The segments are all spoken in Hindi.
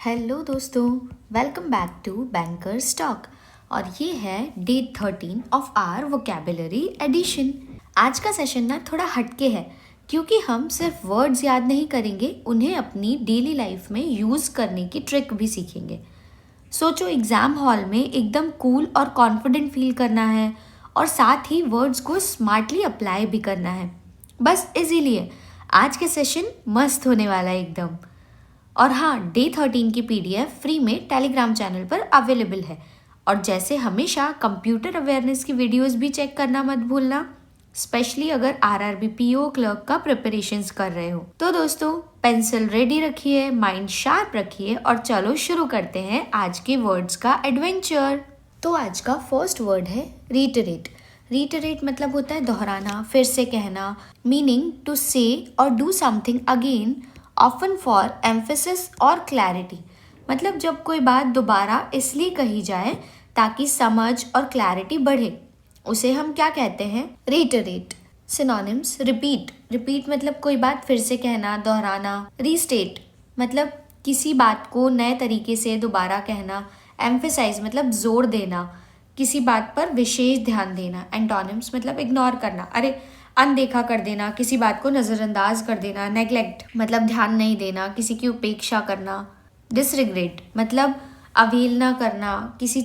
हेलो दोस्तों, welcome back to bankers talk. और ये है day 13 of our vocabulary edition. आज का सेशन ना थोड़ा हटके है क्योंकि हम सिर्फ वर्ड्स याद नहीं करेंगे, उन्हें अपनी डेली लाइफ में यूज़ करने की ट्रिक भी सीखेंगे। सोचो एग्ज़ाम हॉल में एकदम कूल और कॉन्फिडेंट फील करना है और साथ ही वर्ड्स को स्मार्टली अप्लाई भी करना है। बस इसीलिए आज के सेशन मस्त होने वाला है एकदम। और हाँ, डे 13 की पीडीएफ फ्री में टेलीग्राम चैनल पर अवेलेबल है। और जैसे हमेशा कंप्यूटर अवेयरनेस की वीडियोस भी चेक करना मत भूलना, स्पेशली अगर आरआरबी पीओ क्लर्क का प्रिपरेशंस कर रहे हो। तो दोस्तों, पेंसिल रेडी रखिए, माइंड शार्प रखिए और चलो शुरू करते हैं आज के वर्ड्स का एडवेंचर। तो आज का फर्स्ट वर्ड है रीटरेट। रीटरेट मतलब होता है दोहराना, फिर से कहना, मीनिंग टू से और do something again, often for emphasis और क्लैरिटी। मतलब जब कोई बात दोबारा इसलिए कही जाए ताकि समझ और क्लैरिटी बढ़े, उसे हम क्या कहते हैं? रीटरेट। Synonyms: repeat. रिपीट मतलब कोई बात फिर से कहना, दोहराना। रीस्टेट मतलब किसी बात को नए तरीके से दोबारा कहना। एम्फेसाइज मतलब जोर देना, किसी बात पर विशेष ध्यान देना। एंटोनिम्स मतलब इग्नोर करना, अरे अनदेखा कर देना, किसी बात को नज़रअंदाज कर देना। नेग्लेक्ट मतलब ध्यान नहीं देना, किसी की उपेक्षा करना। डिसरिग्रेट मतलब अवहेलना करना, किसी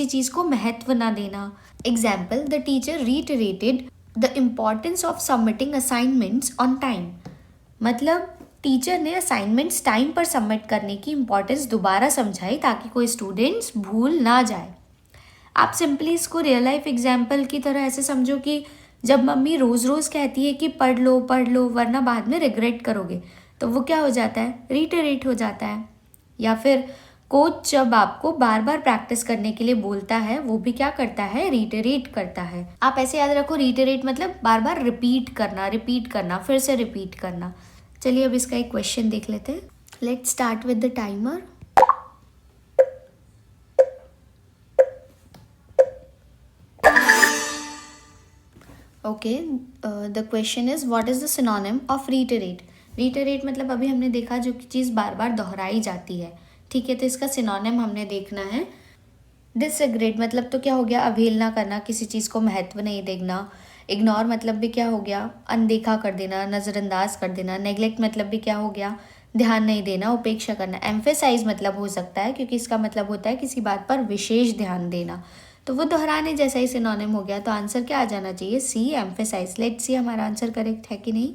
चीज़ को महत्व ना देना। Example: the teacher reiterated the importance of submitting assignments on time. मतलब टीचर ने असाइनमेंट्स टाइम पर सबमिट करने की इम्पोर्टेंस दोबारा समझाई ताकि कोई स्टूडेंट्स भूल ना जाए। आप सिंपली इसको रियल लाइफ एग्जाम्पल की तरह ऐसे समझो कि जब मम्मी रोज़ रोज़ कहती है कि पढ़ लो वरना बाद में रिग्रेट करोगे, तो वो क्या हो जाता है? रीटरेट हो जाता है। या फिर कोच जब आपको बार बार प्रैक्टिस करने के लिए बोलता है, वो भी क्या करता है? रीटरेट करता है। आप ऐसे याद रखो, रीटरेट मतलब बार बार रिपीट करना, फिर से रिपीट करना। चलिए अब इसका एक क्वेश्चन देख लेते हैं। Let's start with the timer. Okay, the question is what is the synonym of reiterate. Reiterate मतलब अभी हमने देखा जो कि चीज़ बार बार दोहराई जाती है, ठीक है। तो इसका सिनोनिम हमने देखना है। डिसएग्रेट मतलब तो क्या हो गया? अवहेलना करना, किसी चीज़ को महत्व नहीं देना। इग्नोर मतलब भी क्या हो गया? अनदेखा कर देना, नज़रअंदाज कर देना। नेग्लेक्ट मतलब भी क्या हो गया? ध्यान नहीं देना, उपेक्षा करना। एम्फेसाइज मतलब हो सकता है क्योंकि इसका मतलब होता है किसी बात पर विशेष ध्यान देना, तो वो दोहराने जैसा ही सिनोनिम हो गया। तो आंसर क्या आ जाना चाहिए? सी, एम्फेसाइज। लेट्स सी हमारा आंसर करेक्ट है कि नहीं।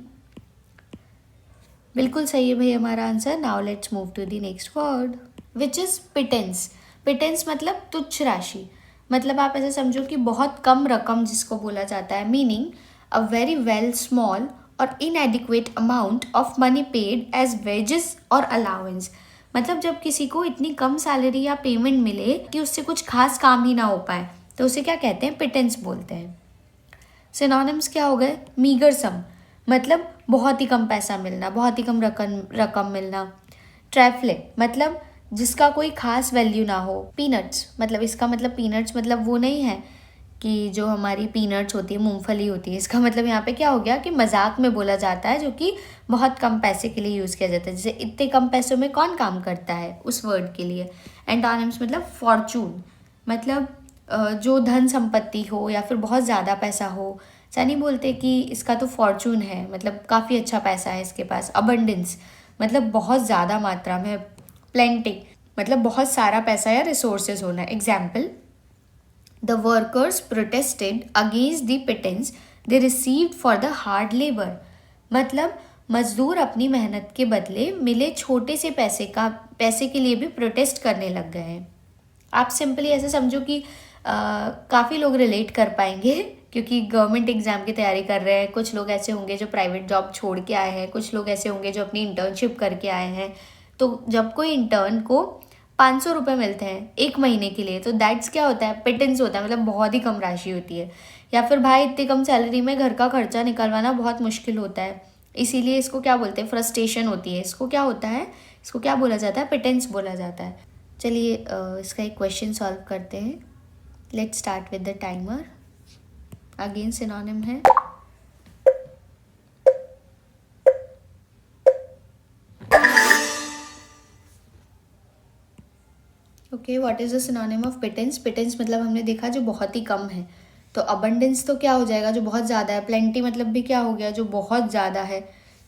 बिल्कुल सही है भाई हमारा answer. Now let's move to the next word which is pittance. Pittance मतलब तुच्छ राशि। मतलब आप ऐसे समझो कि बहुत कम रकम जिसको बोला जाता है। Meaning a very well small और inadequate amount of money paid as wages और अलाउंस। मतलब जब किसी को इतनी कम सैलरी या पेमेंट मिले कि उससे कुछ खास काम ही ना हो पाए, तो उसे क्या कहते हैं? पिटेंस बोलते हैं। सिनोनिम्स क्या हो गए? मीगर सम मतलब बहुत ही कम पैसा मिलना, बहुत ही कम रकम मिलना। ट्रैफले मतलब जिसका कोई खास वैल्यू ना हो। पीनट्स मतलब इसका मतलब पीनट्स मतलब वो नहीं है कि जो हमारी पीनट्स होती है, मूंगफली होती है। इसका मतलब यहाँ पे क्या हो गया कि मजाक में बोला जाता है, जो कि बहुत कम पैसे के लिए यूज़ किया जाता है। जैसे इतने कम पैसों में कौन काम करता है, उस वर्ड के लिए। एंटोनिम्स मतलब फॉर्चून मतलब जो धन संपत्ति हो या फिर बहुत ज़्यादा पैसा हो। ऐसा नहीं बोलते कि इसका तो फॉर्चून है, मतलब काफ़ी अच्छा पैसा है इसके पास। अबंडेंस मतलब बहुत ज़्यादा मात्रा में। प्लेंटी मतलब बहुत सारा पैसा या रिसोर्सेज होना। Example: the workers protested against the pittance they received for the hard labour. मतलब मजदूर अपनी मेहनत के बदले मिले छोटे से पैसे के लिए भी प्रोटेस्ट करने लग गए हैं। आप सिंपली ऐसे समझो कि काफ़ी लोग रिलेट कर पाएंगे क्योंकि गवर्नमेंट एग्जाम की तैयारी कर रहे हैं। कुछ लोग ऐसे होंगे जो प्राइवेट जॉब छोड़ के आए हैं, कुछ लोग ऐसे होंगे जो अपनी इंटर्नशिप करके आए हैं। तो जब कोई इंटर्न को 500 रुपये मिलते हैं एक महीने के लिए, तो दैट्स क्या होता है? पिटेंस होता है, मतलब बहुत ही कम राशि होती है। या फिर भाई इतनी कम सैलरी में घर का खर्चा निकलवाना बहुत मुश्किल होता है, इसीलिए इसको क्या बोलते हैं? फ्रस्ट्रेशन होती है। इसको क्या होता है? इसको क्या बोला जाता है? पिटेंस बोला जाता है। चलिए इसका एक क्वेश्चन सॉल्व करते हैं। Let's start with the timer. Again synonym है। Okay, what is the synonym of pittance? Pittance मतलब हमने देखा जो बहुत ही कम है, तो अबंडेंस तो क्या हो जाएगा, जो बहुत ज़्यादा है। प्लेंटी मतलब भी क्या हो गया, जो बहुत ज़्यादा है।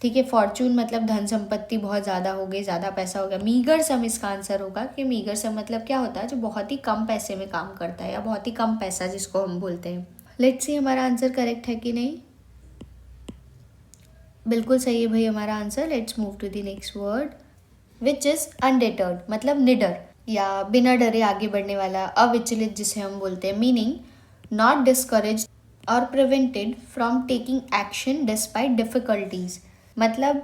ठीक है, फॉर्चून मतलब धन संपत्ति बहुत ज़्यादा हो गई, ज़्यादा पैसा हो गया। मीगर सम इसका आंसर होगा कि मीगर सम मतलब क्या होता है, जो बहुत ही कम पैसे में काम करता है या बहुत ही कम पैसा जिसको हम बोलते हैं। लेट्स सी हमारा आंसर करेक्ट है कि नहीं। बिल्कुल सही है भाई हमारा answer. Let's move to the next word which is undeterred, मतलब निडर या बिना डरे आगे बढ़ने वाला, अविचलित जिसे हम बोलते हैं। मीनिंग नॉट डिस्करेज और prevented from taking action despite difficulties. मतलब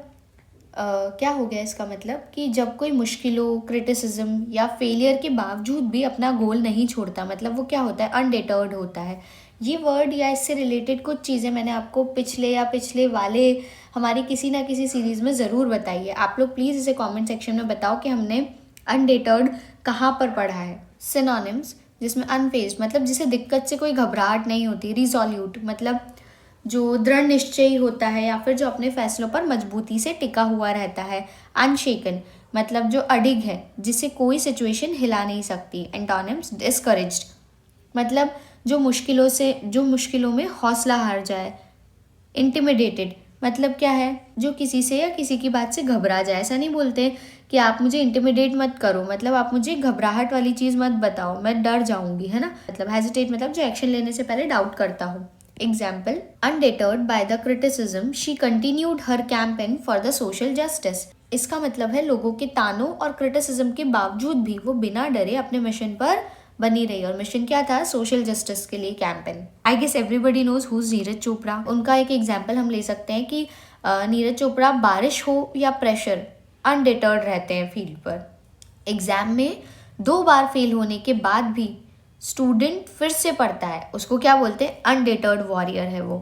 क्या हो गया इसका मतलब कि जब कोई मुश्किलों, क्रिटिसिज्म या फेलियर के बावजूद भी अपना गोल नहीं छोड़ता, मतलब वो क्या होता है, अनडिटर्ड होता है। ये वर्ड या इससे रिलेटेड कुछ चीज़ें मैंने आपको पिछले या पिछले वाले हमारी किसी ना किसी सीरीज़ में ज़रूर बताई है। आप लोग प्लीज़ इसे कमेंट सेक्शन में बताओ कि हमने अनडिटर्ड कहाँ पर पढ़ा है। सिनोनिम्स जिसमें अनफेज्ड मतलब जिसे दिक्कत से कोई घबराहट नहीं होती। रिजोल्यूट मतलब जो दृढ़ निश्चयी होता है या फिर जो अपने फैसलों पर मजबूती से टिका हुआ रहता है। अनशेकन मतलब जो अडिग है, जिसे कोई सिचुएशन हिला नहीं सकती। एंटोनिम्स डिस्करेज्ड मतलब जो मुश्किलों में हौसला हार जाए। इंटिमिडेटेड मतलब क्या है, जो किसी से या किसी की बात से घबरा जाए। ऐसा नहीं बोलते कि आप मुझे इंटिमिडेट मत करो, मतलब आप मुझे घबराहट वाली चीज़ मत बताओ, मैं डर जाऊंगी, है ना। मतलब हेजिटेट मतलब जो एक्शन लेने से पहले डाउट करता हो। Example, undeterred by the criticism she continued her campaign for the social justice. इसका मतलब है लोगों के तानों और क्रिटिसिज्म के बावजूद भी वो बिना डरे अपने मिशन पर बनी रही। और मिशन क्या था, सोशल जस्टिस के लिए campaign. I guess everybody knows who's Neeraj Chopra. उनका एक एग्जाम्पल हम ले सकते हैं कि नीरज चोपड़ा बारिश हो या प्रेशर अनडिटर्ड रहते हैं फील्ड पर। एग्जाम में 2 बार फेल होने के बाद भी स्टूडेंट फिर से पढ़ता है, उसको क्या बोलते हैं, अनडिटर्ड वॉरियर है वो।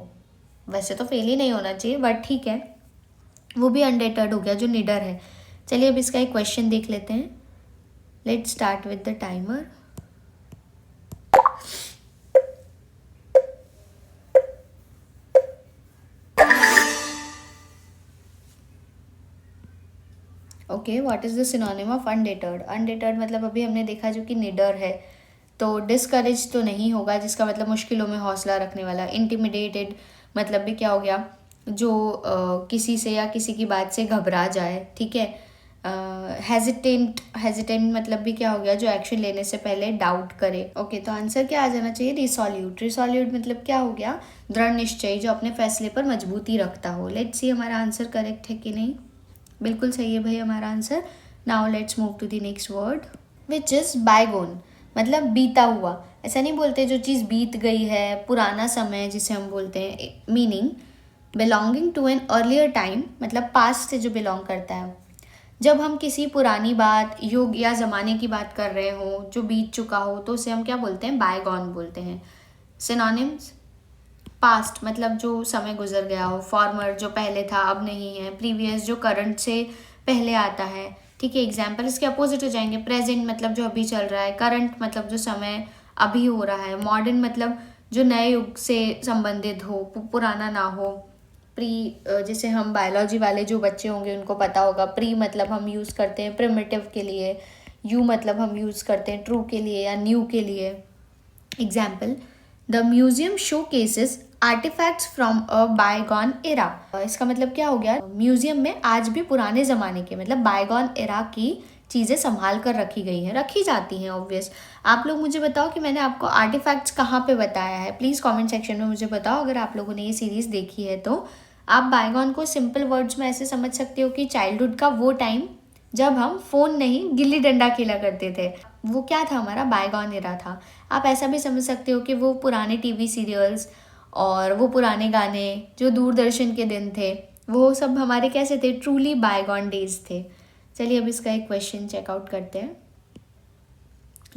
वैसे तो फेल ही नहीं होना चाहिए बट ठीक है, वो भी अनडिटर्ड हो गया जो निडर है। चलिए अब इसका एक क्वेश्चन देख लेते हैं। Let's start with the timer. Okay, what is the synonym of undeterred? Undeterred मतलब अभी हमने देखा जो कि निडर है, तो डिस्करेज तो नहीं होगा, जिसका मतलब मुश्किलों में हौसला रखने वाला। इंटिमिडेटेड मतलब भी क्या हो गया, जो किसी से या किसी की बात से घबरा जाए। ठीक है। हेजिटेंट मतलब भी क्या हो गया, जो एक्शन लेने से पहले डाउट करे। ओके, तो आंसर क्या आ जाना चाहिए, रिसोल्यूट। रिसोल्यूट मतलब क्या हो गया, दृढ़ निश्चयी, जो अपने फैसले पर मजबूती रखता हो। लेट्स सी हमारा आंसर करेक्ट है कि नहीं। बिल्कुल सही है भाई हमारा answer. Now let's move to the next word which is bygone, मतलब बीता हुआ। ऐसा नहीं बोलते जो चीज़ बीत गई है, पुराना समय जिसे हम बोलते हैं। Meaning belonging to an earlier time, मतलब पास्ट से जो बिलोंग करता है। जब हम किसी पुरानी बात, युग या ज़माने की बात कर रहे हो जो बीत चुका हो, तो उसे हम क्या बोलते हैं, बायगॉन बोलते हैं। सिनोनिम्स, पास्ट मतलब जो समय गुजर गया हो। फॉर्मर जो पहले था अब नहीं है। प्रीवियस जो करंट से पहले आता है। ठीक है, एग्जाम्पल इसके अपोजिट हो जाएंगे। प्रेजेंट मतलब जो अभी चल रहा है। करंट मतलब जो समय अभी हो रहा है। मॉडर्न मतलब जो नए युग से संबंधित हो, पुराना ना हो। प्री जैसे हम बायोलॉजी वाले जो बच्चे होंगे उनको पता होगा, प्री मतलब हम यूज़ करते हैं प्रिमिटिव के लिए। यू मतलब हम यूज़ करते हैं ट्रू के लिए या न्यू के लिए। Example, the museum showcases artefacts from a bygone era. इसका मतलब क्या हो गया, म्यूजियम में आज भी पुराने ज़माने के मतलब बायगॉन एरा की चीज़ें संभाल कर रखी गई हैं, रखी जाती हैं ऑब्वियस। आप लोग मुझे बताओ कि मैंने आपको आर्टिफैक्ट्स कहाँ पे बताया है। प्लीज़ कमेंट सेक्शन में मुझे बताओ अगर आप लोगों ने ये सीरीज़ देखी है तो। आप बायगॉन को सिंपल वर्ड्स में ऐसे समझ सकते हो कि चाइल्डहुड का वो टाइम जब हम फ़ोन नहीं गिल्ली डंडा खेला करते थे, वो क्या था, हमारा बायगॉन एरा था। आप ऐसा भी समझ सकते हो कि वो पुराने टीवी सीरियल्स और वो पुराने गाने जो दूरदर्शन के दिन थे, वो सब हमारे कैसे थे, ट्रूली बायगॉन डेज थे। चलिए अब इसका एक क्वेश्चन चेकआउट करते हैं।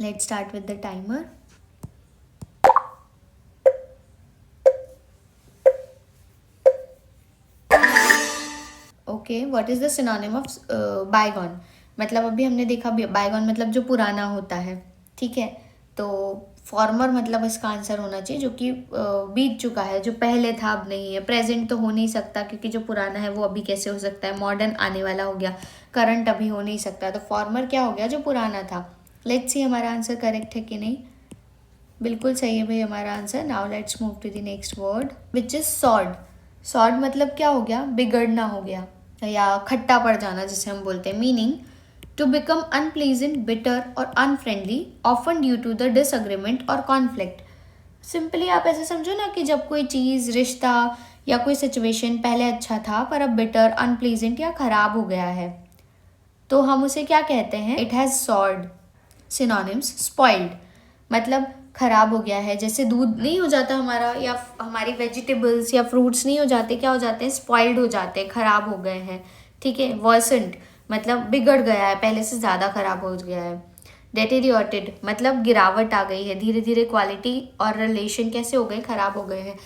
Let's start with the timer. Okay, what is the synonym of bygone? मतलब अभी हमने देखा बायगॉन मतलब जो पुराना होता है। ठीक है, तो फॉर्मर मतलब इसका आंसर होना चाहिए जो कि बीत चुका है, जो पहले था अब नहीं है। प्रेजेंट तो हो नहीं सकता क्योंकि जो पुराना है वो अभी कैसे हो सकता है, मॉडर्न आने वाला हो गया। करंट अभी हो नहीं सकता, तो फॉर्मर क्या हो गया, जो पुराना था। लेट्स सी हमारा आंसर करेक्ट है कि नहीं। बिल्कुल सही है भाई हमारा answer. Now let's move to the next word which is sword. Sword मतलब क्या हो गया, बिगड़ना हो गया या खट्टा पड़ जाना जिसे हम बोलते हैं। Meaning to become unpleasant, bitter और unfriendly often due to the disagreement और कॉन्फ्लिक्ट। सिंपली आप ऐसे समझो ना कि जब कोई चीज़, रिश्ता या कोई सिचुएशन पहले अच्छा था पर अब बिटर, अनप्लीजेंट या खराब हो गया है, तो हम उसे क्या कहते हैं, it has sword. Synonyms spoiled मतलब खराब हो गया है, जैसे दूध नहीं हो जाता हमारा, या हमारी वेजिटेबल्स या फ्रूट्स नहीं हो जाते, क्या हो जाते हैं, स्पॉइल्ड हो जाते हैं, खराब हो गए हैं। ठीक है। वर्सेंट मतलब बिगड़ गया है, पहले से ज़्यादा खराब हो गया है। डेटेरियोटेड मतलब गिरावट आ गई है, धीरे धीरे क्वालिटी और रिलेशन कैसे हो गए, खराब हो गए हैं।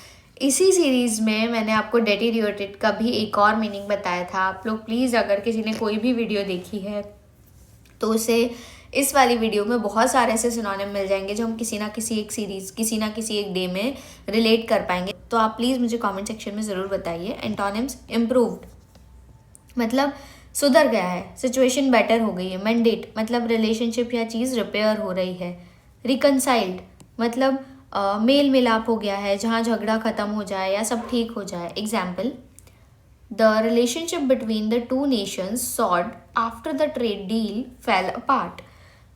इसी सीरीज़ में मैंने आपको डेटेरियोटेड का भी एक और मीनिंग बताया था। आप लोग प्लीज़, अगर किसी ने कोई भी वीडियो देखी है तो उसे इस वाली वीडियो में बहुत सारे ऐसे सिनोनिम मिल जाएंगे जो हम किसी ना किसी एक सीरीज़, किसी ना किसी एक डे में रिलेट कर पाएंगे। तो आप प्लीज़ मुझे कमेंट सेक्शन में ज़रूर बताइए। एंटोनिम्स इम्प्रूव्ड मतलब सुधर गया है, सिचुएशन बेटर हो गई है। मैंडेट मतलब रिलेशनशिप या चीज़ रिपेयर हो रही है। रिकनसाइल्ड मतलब मेल मिलाप हो गया है, जहाँ झगड़ा ख़त्म हो जाए या सब ठीक हो जाए। Example, the relationship between the two nations sword after the trade deal fail apart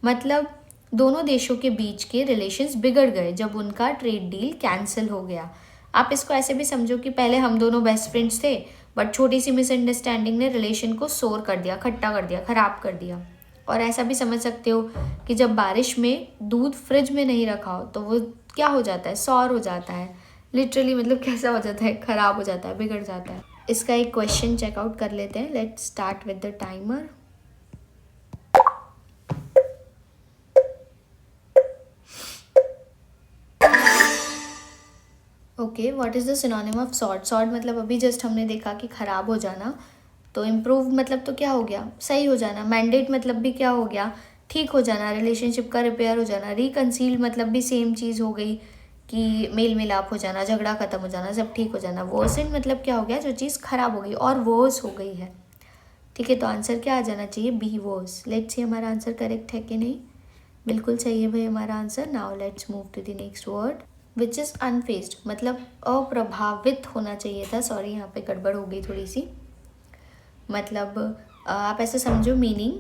मतलब दोनों देशों के बीच के रिलेशंस बिगड़ गए जब उनका ट्रेड डील कैंसिल हो गया। आप इसको ऐसे भी समझो कि पहले हम दोनों बेस्ट फ्रेंड्स थे, बट छोटी सी मिसअंडरस्टैंडिंग ने रिलेशन को सोर कर दिया, खट्टा कर दिया, खराब कर दिया। और ऐसा भी समझ सकते हो कि जब बारिश में दूध फ्रिज में नहीं रखा हो तो वो क्या हो जाता है, सौर हो जाता है। लिटरली मतलब कैसा हो जाता है, खराब हो जाता है, बिगड़ जाता है। इसका एक क्वेश्चन चेकआउट कर लेते हैं। Let's start with the timer. Okay, what is the synonym of sort. Sort मतलब अभी जस्ट हमने देखा कि खराब हो जाना। तो इम्प्रूव मतलब तो क्या हो गया, सही हो जाना। मैंडेट मतलब भी क्या हो गया, ठीक हो जाना, रिलेशनशिप का रिपेयर हो जाना। रिकनसील मतलब भी सेम चीज़ हो गई कि मेल मिलाप हो जाना, झगड़ा खत्म हो जाना, सब ठीक हो जाना। वर्सेंट मतलब क्या हो गया, जो चीज़ खराब हो गई और वर्स हो गई है। ठीक है, तो आंसर क्या आ जाना चाहिए, बी वर्स। लेट्स सी हमारा आंसर करेक्ट है कि नहीं। बिल्कुल सही है भाई हमारा answer. Now let's move to the next word which is unfazed मतलब अप्रभावित होना चाहिए था। सॉरी, यहाँ पे गड़बड़ हो गई थोड़ी सी। मतलब आप ऐसे समझो, मीनिंग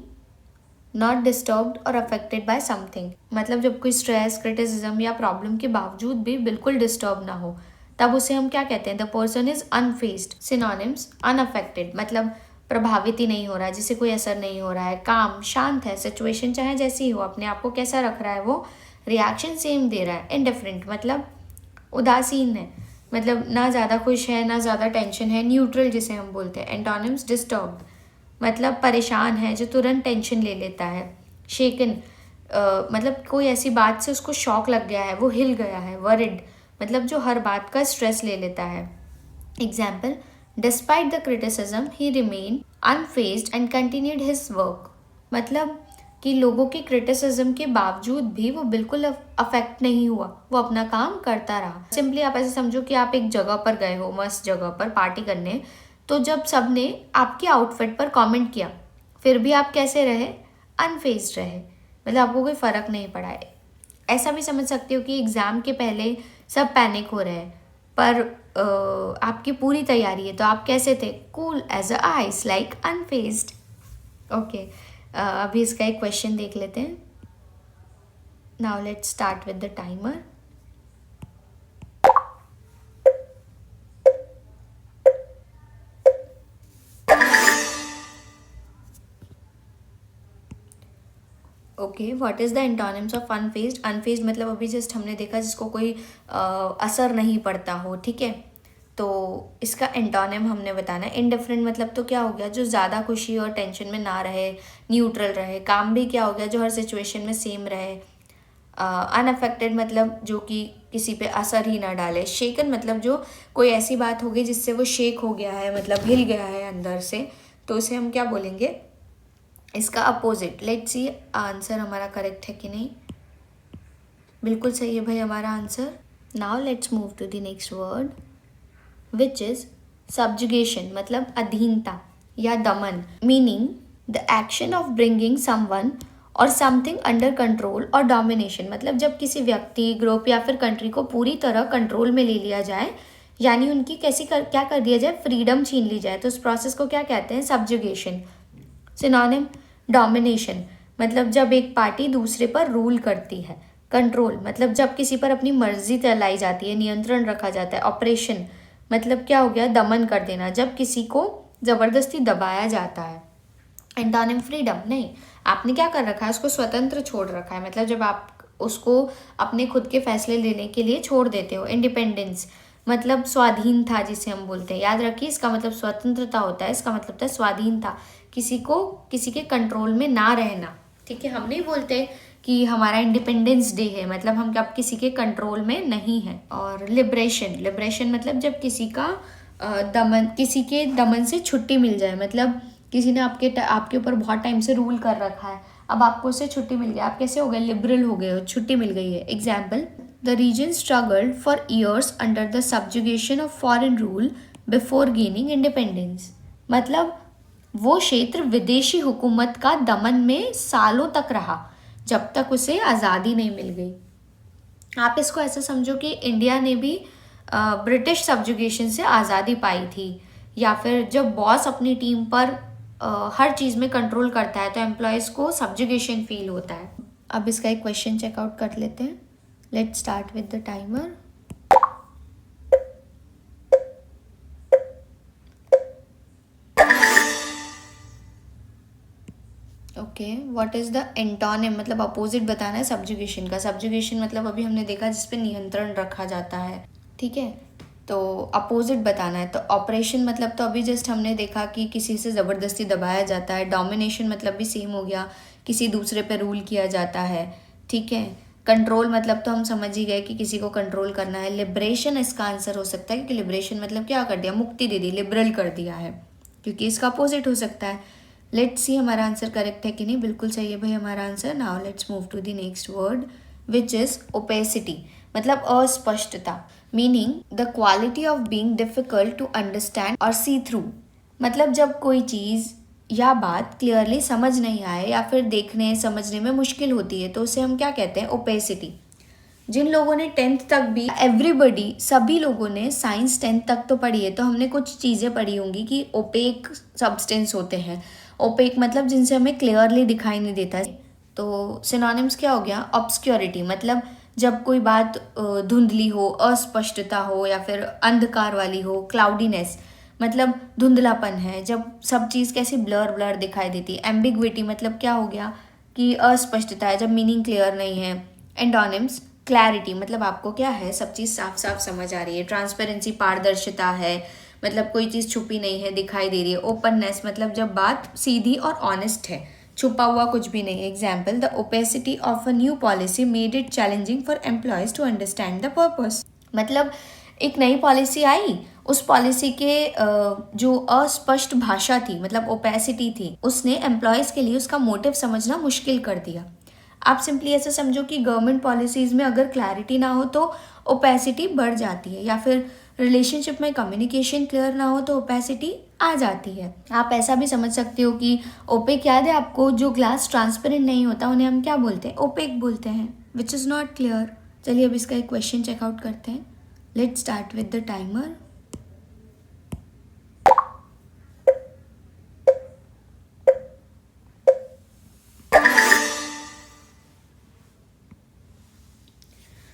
नॉट डिस्टर्ब्ड और अफेक्टेड बाय समथिंग मतलब जब कोई स्ट्रेस, क्रिटिसिज्म या प्रॉब्लम के बावजूद भी बिल्कुल डिस्टर्ब ना हो, तब उसे हम क्या कहते हैं, the person is unfazed. Synonyms unaffected मतलब प्रभावित ही नहीं हो रहा है, जिसे कोई असर नहीं हो रहा है। काम शांत है, सिचुएशन चाहे जैसी हो, अपने आप को कैसा रख रहा है वो, रिएक्शन सेम दे रहा है। इनडिफरेंट मतलब उदासीन है, मतलब ना ज़्यादा खुश है ना ज़्यादा टेंशन है। न्यूट्रल जिसे हम बोलते हैं। एंटोनिम्स डिस्टर्ब्ड मतलब परेशान है, जो तुरंत टेंशन ले लेता है। शेकन मतलब कोई ऐसी बात से उसको शॉक लग गया है, वो हिल गया है। वरिड मतलब जो हर बात का स्ट्रेस ले लेता है। Example, despite the criticism he remain unfazed and continued his work मतलब कि लोगों के क्रिटिसिज्म के बावजूद भी वो बिल्कुल अफेक्ट नहीं हुआ, वो अपना काम करता रहा। सिंपली आप ऐसे समझो कि आप एक जगह पर गए हो, मस्त जगह पर पार्टी करने, तो जब सबने आपके आउटफिट पर कमेंट किया, फिर भी आप कैसे रहे, अनफेज्ड रहे, मतलब आपको कोई फ़र्क नहीं पड़ा है। ऐसा भी समझ सकते हो कि एग्ज़ाम के पहले सब पैनिक हो रहे हैं, पर आपकी पूरी तैयारी है, तो आप कैसे थे, cool as a ice, like unfazed. Okay, अभी इसका एक क्वेश्चन देख लेते हैं। Now let's start with the timer. Okay, what is the antonyms of unfazed. Unfazed मतलब अभी जस्ट हमने देखा जिसको कोई असर नहीं पड़ता हो। ठीक है, तो इसका एंटोनिम हमने बताना है। इनडिफरेंट मतलब तो क्या हो गया, जो ज़्यादा खुशी और टेंशन में ना रहे, न्यूट्रल रहे। काम भी क्या हो गया, जो हर सिचुएशन में सेम रहे। अनअफेक्टेड मतलब जो कि किसी पे असर ही ना डाले। शेकन मतलब जो कोई ऐसी बात हो गई जिससे वो शेक हो गया है, मतलब हिल गया है अंदर से, तो उसे हम क्या बोलेंगे, इसका अपोजिट। लेट्स सी आंसर हमारा करेक्ट है कि नहीं। बिल्कुल सही है भाई हमारा answer. Now let's move to the next word which is subjugation मतलब अधीनता या दमन। Meaning the action of bringing someone or something under control or domination, मतलब जब किसी व्यक्ति, ग्रुप या फिर कंट्री को पूरी तरह कंट्रोल में ले लिया जाए, यानी उनकी क्या कर दिया जाए, फ्रीडम छीन ली जाए, तो उस प्रोसेस को क्या कहते हैं, सब्जुगेशन। सिनोनिम, डोमिनेशन मतलब जब एक पार्टी दूसरे पर रूल करती है। कंट्रोल मतलब जब किसी पर अपनी मर्जी चलाई जाती है, नियंत्रण रखा जाता है। ऑपरेशन मतलब क्या हो गया, दमन कर देना, जब किसी को जबरदस्ती दबाया जाता है। एंटोनिम, फ्रीडम नहीं, आपने क्या कर रखा है, उसको स्वतंत्र छोड़ रखा है, मतलब जब आप उसको अपने खुद के फैसले लेने के लिए छोड़ देते हो। इंडिपेंडेंस मतलब स्वाधीन था, जिसे हम बोलते हैं, याद रखिए इसका मतलब स्वतंत्रता होता है, इसका मतलब होता है स्वाधीनता, किसी को किसी के कंट्रोल में ना रहना। ठीक है, हम नहीं बोलते कि हमारा इंडिपेंडेंस डे है, मतलब हम कब किसी के कंट्रोल में नहीं है। और लिबरेशन, लिबरेशन मतलब जब किसी का किसी के दमन से छुट्टी मिल जाए, मतलब किसी ने आपके ऊपर बहुत टाइम से रूल कर रखा है, अब आपको उससे छुट्टी मिल गई, आप कैसे हो गए, लिबरल हो गए हो, छुट्टी मिल गई है। Example, the region struggled for years under the subjugation of foreign rule before gaining independence, मतलब वो क्षेत्र विदेशी हुकूमत का दमन में सालों तक रहा जब तक उसे आज़ादी नहीं मिल गई। आप इसको ऐसा समझो कि इंडिया ने भी ब्रिटिश सब्जुगेशन से आज़ादी पाई थी, या फिर जब बॉस अपनी टीम पर हर चीज़ में कंट्रोल करता है तो एम्प्लॉयज़ को सब्जुगेशन फील होता है। अब इसका एक क्वेश्चन चेकआउट कर लेते हैं। Let's start with the timer. Okay, what is the antonym, मतलब अपोजिट बताना है सब्जुगेशन का। सब्जुगेशन मतलब अभी हमने देखा जिस पे नियंत्रण रखा जाता है, ठीक है, तो अपोजिट बताना है। तो ऑपरेशन मतलब तो अभी जस्ट हमने देखा कि किसी से ज़बरदस्ती दबाया जाता है। डोमिनेशन मतलब भी सेम हो गया, किसी दूसरे पे रूल किया जाता है, ठीक है। कंट्रोल मतलब तो हम समझ ही गए कि किसी को कंट्रोल करना है। लिबरेशन इसका आंसर हो सकता है, क्योंकि लिबरेशन मतलब क्या कर दिया, मुक्ति दे दी, लिबरल कर दिया है, क्योंकि इसका अपोजिट हो सकता है। लेट्स सी हमारा आंसर करेक्ट है कि नहीं। बिल्कुल सही है भाई हमारा answer. Now let's move to the next word which is opacity, मतलब अस्पष्टता, meaning the quality of being difficult to understand और सी थ्रू, मतलब जब कोई चीज़ या बात क्लियरली समझ नहीं आए या फिर देखने समझने में मुश्किल होती है तो उसे हम क्या कहते हैं, ओपेसिटी। जिन लोगों ने 10th तक भी, एवरीबडी, सभी लोगों ने साइंस 10th तक तो पढ़ी है, तो हमने कुछ चीज़ें पढ़ी होंगी कि ओपेक सब्सटेंस होते हैं। ओपेक मतलब जिनसे हमें क्लियरली दिखाई नहीं देता। तो सिनोनिम्स क्या हो गया, ऑब्सक्योरिटी मतलब जब कोई बात धुंधली हो, अस्पष्टता हो या फिर अंधकार वाली हो। क्लाउडीनेस मतलब धुंधलापन है, जब सब चीज़ कैसी ब्लर ब्लर दिखाई देती है। एम्बिग्विटी मतलब क्या हो गया कि अस्पष्टता है, जब मीनिंग क्लियर नहीं है। एंटोनिम्स, क्लैरिटी मतलब आपको क्या है, सब चीज़ साफ साफ समझ आ रही है। ट्रांसपेरेंसी, पारदर्शिता है, मतलब कोई चीज़ छुपी नहीं है, दिखाई दे रही है। ओपननेस मतलब जब बात सीधी और ऑनेस्ट है, छुपा हुआ कुछ भी नहीं है। Example, the opacity of a new policy made it challenging for employees to understand the purpose, मतलब एक नई पॉलिसी आई, उस पॉलिसी के जो अस्पष्ट भाषा थी, मतलब ओपेसिटी थी, उसने एम्प्लॉयज़ के लिए उसका मोटिव समझना मुश्किल कर दिया। आप सिंपली ऐसे समझो कि गवर्नमेंट पॉलिसीज़ में अगर क्लैरिटी ना हो तो ओपेसिटी बढ़ जाती है, या फिर रिलेशनशिप में कम्युनिकेशन क्लियर ना हो तो ओपेसिटी आ जाती है। आप ऐसा भी समझ सकते हो कि ओपेक, याद है आपको, जो ग्लास ट्रांसपेरेंट नहीं होता उन्हें हम क्या बोलते हैं, ओपेक बोलते हैं, विच इज़ नॉट क्लियर। चलिए अब इसका एक क्वेश्चन चेकआउट करते हैं। Let's start with the timer.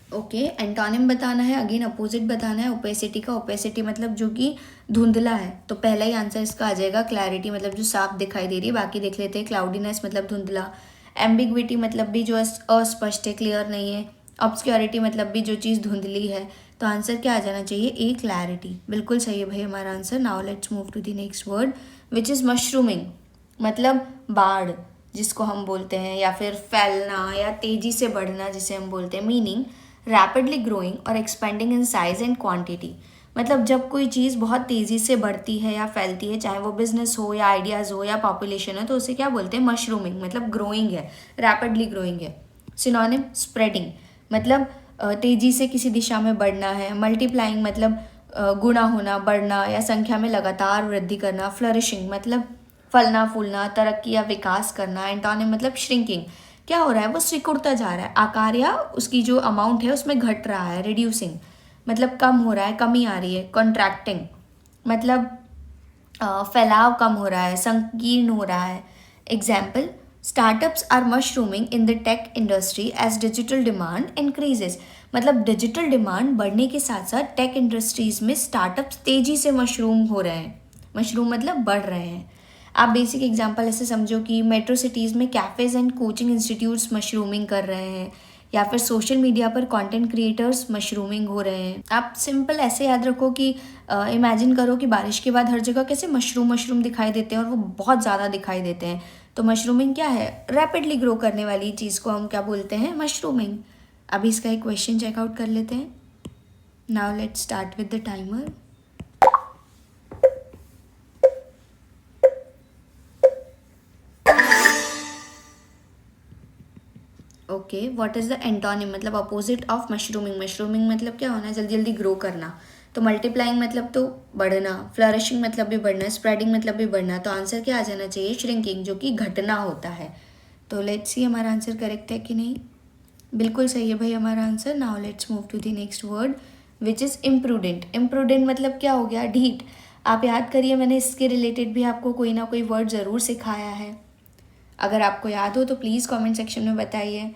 Okay, antonym बताना है, अगेन अपोजिट बताना है ओपेसिटी का। ओपेसिटी मतलब जो कि धुंधला है, तो पहला ही आंसर इसका आ जाएगा। क्लैरिटी मतलब जो साफ दिखाई दे रही है, बाकी देख लेते हैं। क्लाउडीनेस मतलब धुंधला। एम्बिग्विटी मतलब भी जो अस्पष्ट है, क्लियर नहीं है। ऑब्सक्योरिटी मतलब भी जो चीज़ धुंधली है। तो आंसर क्या आ जाना चाहिए, ए, क्लैरिटी। बिल्कुल सही है भाई हमारा answer. Now let's move to the next word which is mushrooming, मतलब बाढ़ जिसको हम बोलते हैं, या फिर फैलना या तेज़ी से बढ़ना जिसे हम बोलते हैं। मीनिंग रैपिडली ग्रोइंग और expanding in size and quantity, मतलब जब कोई चीज़ बहुत तेज़ी से बढ़ती है या फैलती है, चाहे वो बिजनेस हो या आइडियाज़ हो या पॉपुलेशन हो, तो उसे क्या बोलते हैं, मशरूमिंग, मतलब ग्रोइंग है, रैपिडली ग्रोइंग है। सिनोनिम, स्प्रेडिंग मतलब तेज़ी से किसी दिशा में बढ़ना है। मल्टीप्लाइंग मतलब गुणा होना, बढ़ना या संख्या में लगातार वृद्धि करना। फ्लरिशिंग मतलब फलना फूलना, तरक्की या विकास करना। एंटोनिम मतलब श्रिंकिंग, क्या हो रहा है, वो सिकुड़ता जा रहा है, आकार या उसकी जो अमाउंट है उसमें घट रहा है। रिड्यूसिंग मतलब कम हो रहा है, कमी आ रही है। कॉन्ट्रैक्टिंग मतलब फैलाव कम हो रहा है, संकीर्ण हो रहा है। Example, startups are mushrooming in the tech industry as digital demand increases. मतलब डिजिटल डिमांड बढ़ने के साथ साथ टेक इंडस्ट्रीज में स्टार्टअप्स तेजी से मशरूम हो रहे हैं। मशरूम मतलब बढ़ रहे हैं। आप बेसिक एग्जांपल ऐसे समझो कि मेट्रो सिटीज़ में cafes and coaching institutes mushrooming कर रहे हैं, या फिर सोशल मीडिया पर कंटेंट क्रिएटर्स मशरूमिंग हो रहे हैं। आप सिंपल ऐसे याद रखो कि इमेजिन करो कि बारिश के बाद हर जगह कैसे मशरूम मशरूम दिखाई देते हैं और वो बहुत ज़्यादा दिखाई देते हैं। तो मशरूमिंग क्या है, रैपिडली ग्रो करने वाली चीज़ को हम क्या बोलते हैं, मशरूमिंग। अभी इसका एक क्वेश्चन चेकआउट कर लेते हैं। Now let's start with the timer. Okay, what is the antonym मतलब अपोजिट ऑफ मशरूमिंग। मशरूमिंग मतलब क्या होना है, जल्दी जल्दी ग्रो करना। तो मल्टीप्लाइंग मतलब तो बढ़ना, फ्लरिशिंग मतलब भी बढ़ना, स्प्रेडिंग मतलब भी बढ़ना। तो आंसर क्या आ जाना चाहिए, श्रिंकिंग, जो कि घटना होता है। तो लेट्स सी हमारा आंसर करेक्ट है कि नहीं। बिल्कुल सही है भाई हमारा answer. Now let's move to the next word which is imprudent. Imprudent मतलब क्या हो गया, ढीठ। आप याद करिए, मैंने इसके रिलेटेड भी आपको कोई ना कोई वर्ड ज़रूर सिखाया है। अगर आपको याद हो तो प्लीज़ कमेंट सेक्शन में बताइए।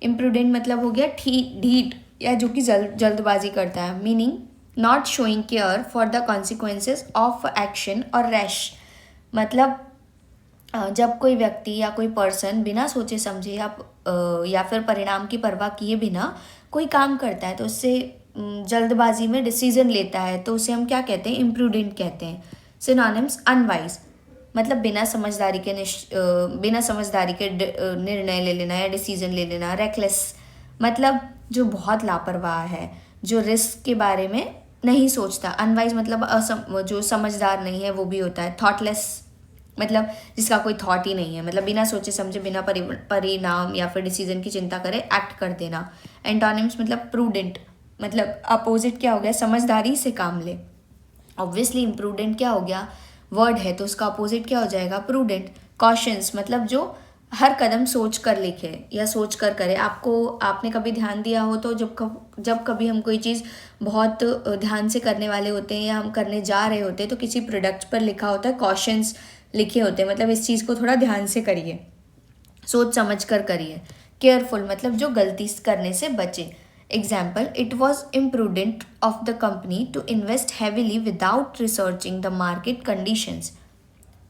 इम्प्रूडेंट मतलब हो गया ढीठ या जो कि जल्दबाजी करता है। Meaning not showing care for the consequences of action और रैश। मतलब जब कोई व्यक्ति या कोई पर्सन बिना सोचे समझे या फिर परिणाम की परवाह किए बिना कोई काम करता है तो उससे जल्दबाजी में डिसीजन लेता है, तो उसे हम क्या कहते हैं, इम्प्रूडेंट कहते हैं। सिनोनिम्स, अनवाइज मतलब बिना समझदारी के निर्णय ले लेना या डिसीजन ले लेना। रेकलेस मतलब जो बहुत लापरवाह है, जो रिस्क के बारे में नहीं सोचता। अनवाइज मतलब जो समझदार नहीं है वो भी होता है। थॉटलेस मतलब जिसका कोई थॉट ही नहीं है, मतलब बिना सोचे समझे, बिना परिणाम या फिर डिसीजन की चिंता करे एक्ट कर देना। एंटोनिम्स मतलब प्रूडेंट मतलब अपोजिट क्या हो गया, समझदारी से काम ले। ऑब्वियसली इम्प्रूडेंट क्या हो गया, वर्ड है तो उसका अपोजिट क्या हो जाएगा, प्रूडेंट। कॉशंस मतलब जो हर कदम सोच कर लिखे या सोच कर करे। आपने कभी ध्यान दिया हो तो जब कभी हम कोई चीज़ बहुत ध्यान से करने वाले होते हैं या हम करने जा रहे होते हैं तो किसी प्रोडक्ट पर लिखा होता है कॉशंस लिखे होते हैं, मतलब इस चीज़ को थोड़ा ध्यान से करिए, सोच समझ कर करिए। केयरफुल मतलब जो गलती करने से बचे। Example, it was imprudent of the company to invest heavily without researching the market conditions.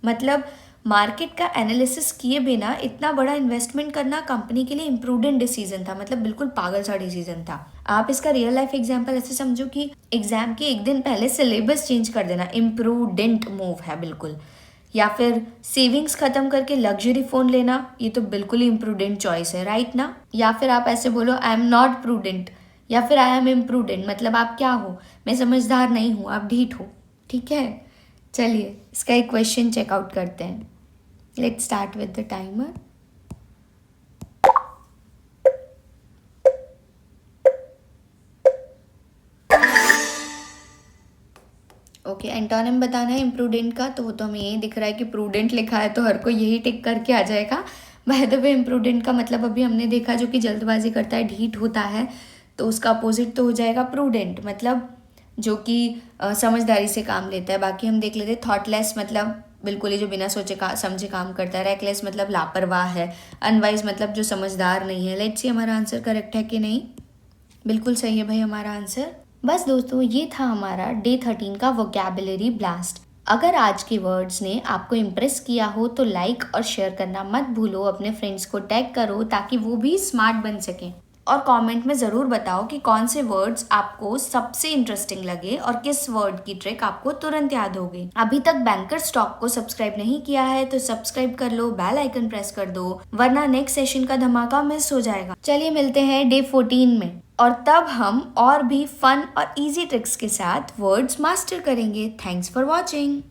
मतलब मार्केट का एनालिसिस किए बिना इतना बड़ा इन्वेस्टमेंट करना कंपनी के लिए इम्प्रूडेंट डिसीजन था, मतलब बिल्कुल पागल सा डिसीजन था। आप इसका रियल लाइफ एग्जाम्पल ऐसे समझो कि एग्जाम के एक दिन पहले सिलेबस चेंज कर देना इम्प्रूडेंट मूव है बिल्कुल। या फिर सेविंग्स खत्म करके लग्जरी फोन लेना, ये तो बिल्कुल ही इम्प्रूडेंट चॉइस है, राइट ना। या फिर आप ऐसे बोलो आई एम नॉट प्रूडेंट या फिर आई एम इम्प्रूडेंट, मतलब आप क्या हो, मैं समझदार नहीं हूँ, आप ढीठ हो। ठीक है, चलिए इसका एक क्वेश्चन चेकआउट करते हैं। Let's start with the timer. Okay, antonym बताना है इम्प्रूडेंट का, तो वो तो हमें यही दिख रहा है कि प्रूडेंट लिखा है तो हर कोई यही टिक करके आ जाएगा। बाय द वे इम्प्रूडेंट का मतलब अभी हमने देखा जो कि जल्दबाजी करता है, ढीठ होता है, तो उसका अपोजिट तो हो जाएगा प्रूडेंट, मतलब जो कि समझदारी से काम लेता है। बाकी हम देख लेते हैं। थॉटलेस मतलब बिल्कुल ही जो बिना सोचे समझे काम करता है। रेकलेस मतलब लापरवाह है। अनवाइज मतलब जो समझदार नहीं है। लेट्स सी हमारा आंसर करेक्ट है कि नहीं। बिल्कुल सही है भाई हमारा आंसर। बस दोस्तों, ये था हमारा डे 13 का वोकैबुलरी ब्लास्ट। अगर आज के वर्ड्स ने आपको इम्प्रेस किया हो तो लाइक और शेयर करना मत भूलो, अपने फ्रेंड्स को टैग करो ताकि वो भी स्मार्ट बन सकें। और कमेंट में ज़रूर बताओ कि कौन से वर्ड्स आपको सबसे इंटरेस्टिंग लगे और किस वर्ड की ट्रिक आपको तुरंत याद हो गई। अभी तक बैंकर स्टॉक को सब्सक्राइब नहीं किया है तो सब्सक्राइब कर लो, बेल आइकन प्रेस कर दो, वरना नेक्स्ट सेशन का धमाका मिस हो जाएगा। चलिए मिलते हैं डे 14 में, और तब हम और भी फन और इजी ट्रिक्स के साथ वर्ड्स मास्टर करेंगे। Thanks for watching.